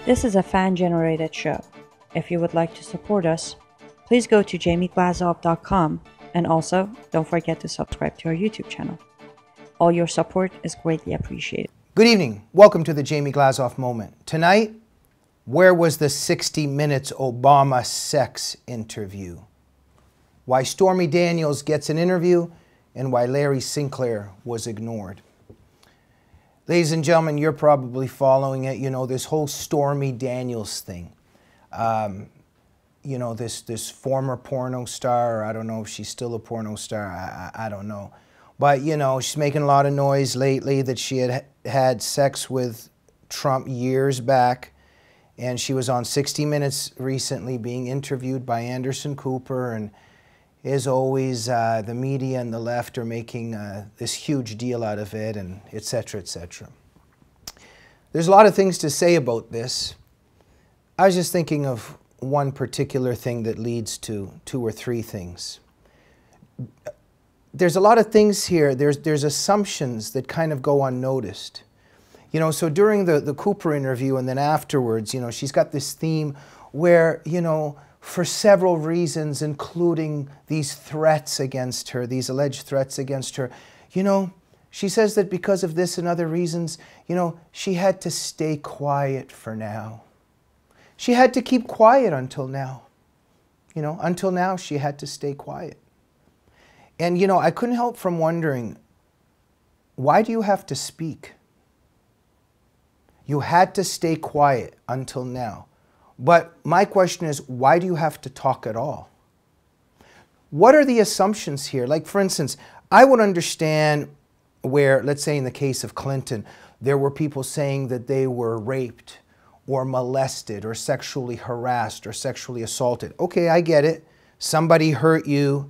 This is a fan-generated show. If you would like to support us, please go to jamieglazov.com, and also don't forget to subscribe to our YouTube channel. All your support is greatly appreciated. Good evening. Welcome to the Jamie Glazov Moment. Tonight, where was the 60 Minutes Obama sex interview? Why Stormy Daniels gets an interview and why Larry Sinclair was ignored. Ladies and gentlemen, you're probably following it. You know, this whole Stormy Daniels thing. You know, this former porno star, or I don't know if she's still a porno star, I don't know. But, you know, she's making a lot of noise lately that she had had sex with Trump years back. And she was on 60 Minutes recently being interviewed by Anderson Cooper. And as always, the media and the left are making this huge deal out of it, and et cetera, et cetera. There's a lot of things to say about this. I was just thinking of one particular thing that leads to two or three things. There's a lot of things here. There's assumptions that kind of go unnoticed. You know, so during the Cooper interview and then afterwards, you know, she's got this theme where, you know, for several reasons, including these threats against her, these alleged threats against her, you know, she says that because of this and other reasons, you know, she had to stay quiet for now. She had to keep quiet until now. You know, until now she had to stay quiet. And, you know, I couldn't help from wondering, why do you have to speak? You had to stay quiet until now. But my question is, why do you have to talk at all? What are the assumptions here? Like, for instance, I would understand where, let's say in the case of Clinton, there were people saying that they were raped or molested or sexually harassed or sexually assaulted. Okay, I get it. Somebody hurt you.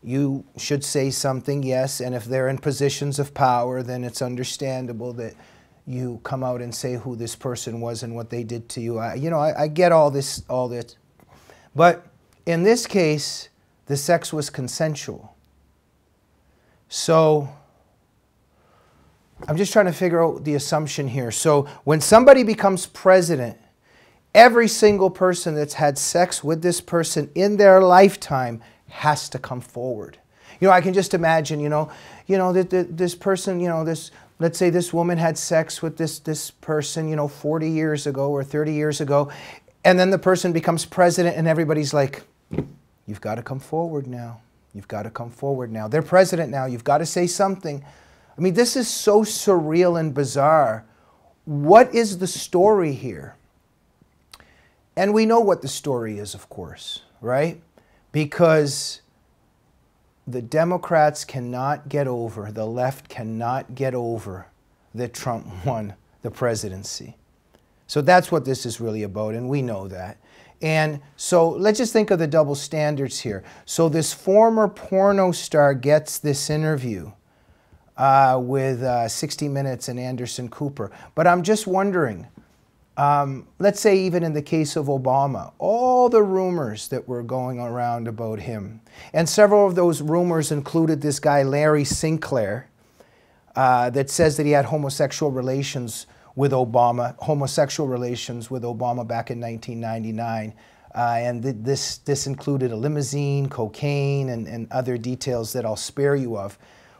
You should say something, yes. And if they're in positions of power, then it's understandable that you come out and say who this person was and what they did to you. I get all this. But in this case, the sex was consensual. So I'm just trying to figure out the assumption here. So when somebody becomes president, every single person that's had sex with this person in their lifetime has to come forward. You know, I can just imagine, this person, let's say this woman had sex with this person, 40 years ago or 30 years ago, and then the person becomes president and everybody's like, you've got to come forward now. You've got to come forward now. They're president now. You've got to say something. I mean, this is so surreal and bizarre. What is the story here? And we know what the story is, of course, right? Because the Democrats cannot get over, the left cannot get over that Trump won the presidency. So that's what this is really about, and we know that. And so let's just think of the double standards here. So this former porno star gets this interview with 60 Minutes and Anderson Cooper. But I'm just wondering, let's say even in the case of Obama, all the rumors that were going around about him, and several of those rumors included this guy Larry Sinclair that says that he had homosexual relations with Obama back in 1999. And this included a limousine, cocaine, and other details that I'll spare you of.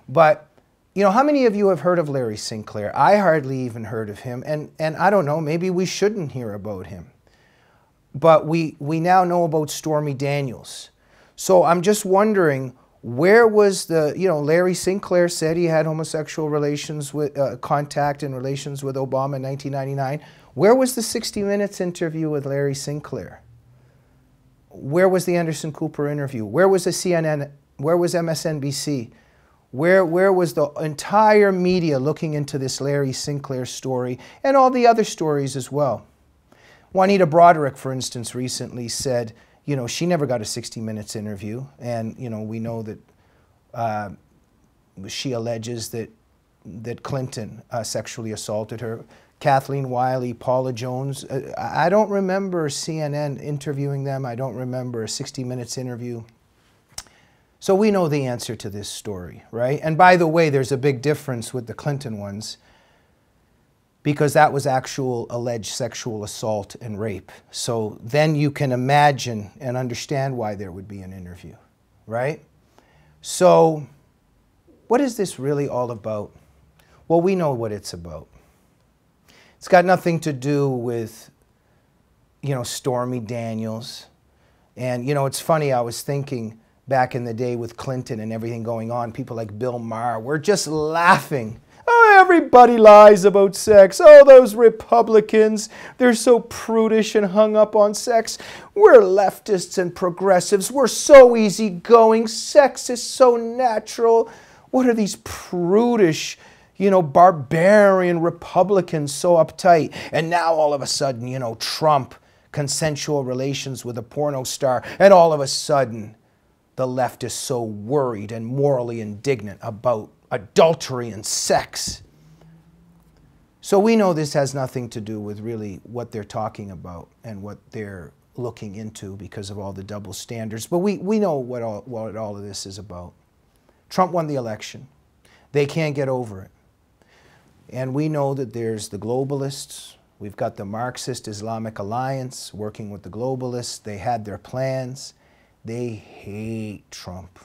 But you know, how many of you have heard of Larry Sinclair? I hardly even heard of him, and I don't know, maybe we shouldn't hear about him. But we now know about Stormy Daniels. So I'm just wondering, where was the, Larry Sinclair said he had homosexual relations with, contact and relations with Obama in 1999. Where was the 60 Minutes interview with Larry Sinclair? Where was the Anderson Cooper interview? Where was the CNN? Where was MSNBC? Where was the entire media looking into this Larry Sinclair story and all the other stories as well? Juanita Broderick, for instance, recently said, she never got a 60 Minutes interview. And, we know that she alleges that Clinton sexually assaulted her. Kathleen Wiley, Paula Jones. I don't remember CNN interviewing them. I don't remember a 60 Minutes interview. So we know the answer to this story, right? And by the way, there's a big difference with the Clinton ones. because that was actual alleged sexual assault and rape. So then you can imagine and understand why there would be an interview, right? So what is this really all about? Well, we know what it's about. It's got nothing to do with, Stormy Daniels. And, it's funny, I was thinking back in the day with Clinton and everything going on, people like Bill Maher were just laughing. Oh, everybody lies about sex. Oh, those Republicans, they're so prudish and hung up on sex. We're leftists and progressives. We're so easygoing. Sex is so natural. What are these prudish, barbarian Republicans so uptight? And now all of a sudden, Trump, consensual relations with a porno star, and all of a sudden the left is so worried and morally indignant about adultery and sex. So we know this has nothing to do with really what they're talking about and what they're looking into because of all the double standards. But we know what all of this is about. Trump won the election. They can't get over it. And we know that there's the globalists. We've got the Marxist Islamic Alliance working with the globalists. They had their plans. They hate Trump.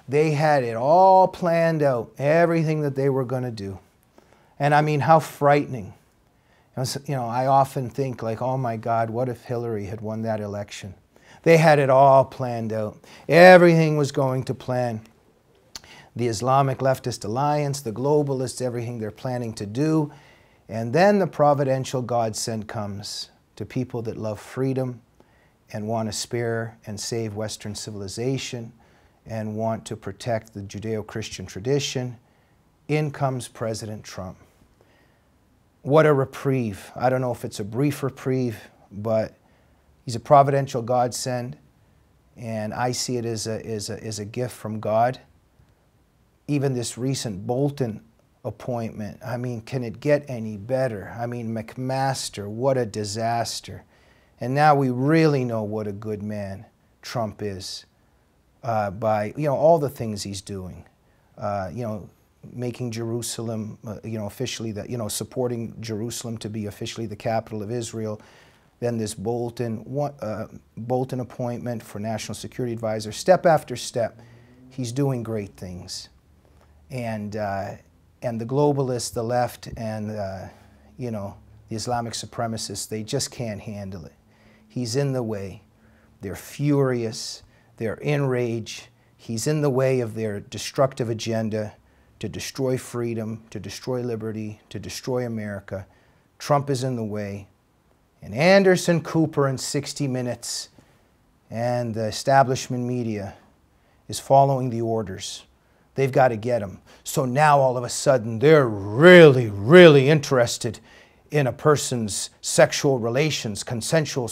They had it all planned out, everything that they were going to do. And I mean, how frightening. I often think like, oh my God, what if Hillary had won that election? They had it all planned out. Everything was going to plan. The Islamic Leftist Alliance, the globalists, everything they're planning to do. And then the providential godsend comes to people that love freedom and want to spare and save Western civilization and want to protect the Judeo-Christian tradition. In comes President Trump. What a reprieve. I don't know if it's a brief reprieve, but he's a providential godsend, and I see it as a gift from God. Even this recent Bolton appointment, I mean, can it get any better? I mean, McMaster, what a disaster. And now we really know what a good man Trump is by, all the things he's doing. Making Jerusalem, officially, supporting Jerusalem to be officially the capital of Israel. Then this Bolton appointment for National Security Advisor. Step after step, he's doing great things. And the globalists, the left, and the Islamic supremacists, they just can't handle it. He's in the way. They're furious. They're enraged. He's in the way of their destructive agenda to destroy freedom, to destroy liberty, to destroy America. Trump is in the way. And Anderson Cooper in 60 Minutes and the establishment media is following the orders. They've got to get him. So now all of a sudden they're really, really interested in a person's sexual relations, consensual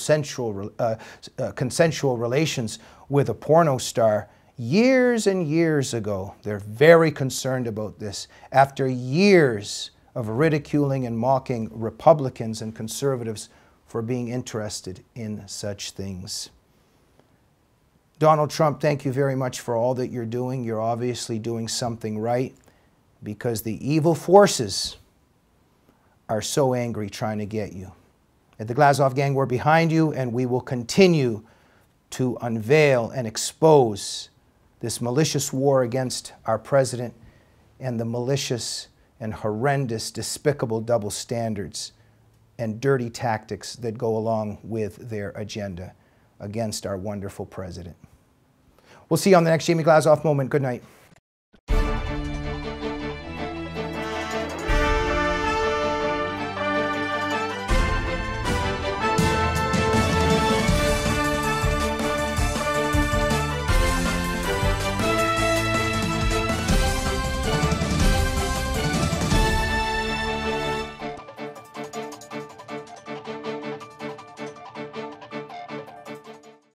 relations with a porno star. Years and years ago, they're very concerned about this. After years of ridiculing and mocking Republicans and conservatives for being interested in such things. Donald Trump, thank you very much for all that you're doing. You're obviously doing something right because the evil forces are so angry trying to get you. At the Glazov Gang, we're behind you, and we will continue to unveil and expose this malicious war against our president and the malicious and horrendous, despicable double standards and dirty tactics that go along with their agenda against our wonderful president. We'll see you on the next Jamie Glazov Moment. Good night.